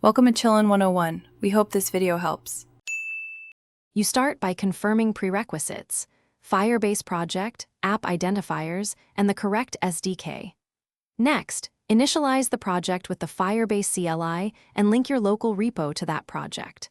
Welcome to Chillin' 101. We hope this video helps. You start by confirming prerequisites: Firebase project, app identifiers, and the correct SDK. Next, initialize the project with the Firebase CLI and link your local repo to that project.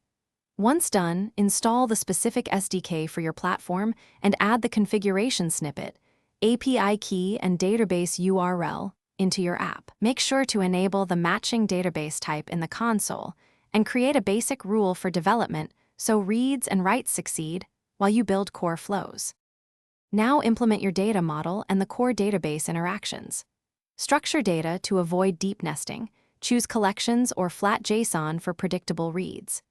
Once done, install the specific SDK for your platform and add the configuration snippet, API key, and database URL into your app. Make sure to enable the matching database type in the console and create a basic rule for development so reads and writes succeed while you build core flows. Now implement your data model and the core database interactions. Structure data to avoid deep nesting. Choose collections or flat JSON for predictable reads.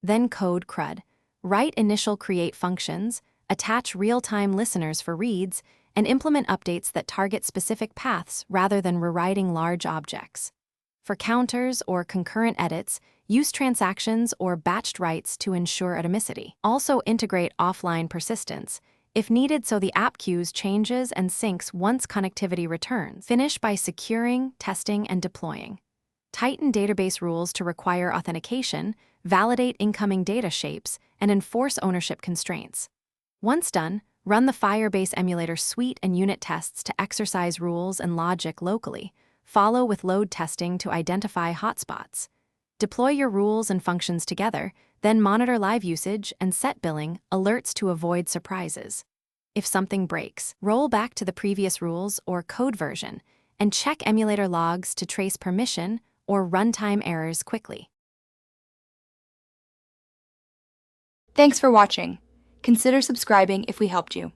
Then code CRUD. Write initial create functions, attach real-time listeners for reads, and implement updates that target specific paths rather than rewriting large objects. For counters or concurrent edits, use transactions or batched writes to ensure atomicity. Also integrate offline persistence, if needed, so the app queues changes and syncs once connectivity returns. Finish by securing, testing, and deploying. Tighten database rules to require authentication, validate incoming data shapes, and enforce ownership constraints. Once done, run the Firebase emulator suite and unit tests to exercise rules and logic locally. Follow with load testing to identify hotspots. Deploy your rules and functions together, then monitor live usage and set billing alerts to avoid surprises. If something breaks, roll back to the previous rules or code version and check emulator logs to trace permission or runtime errors quickly. Thanks for watching. Consider subscribing if we helped you.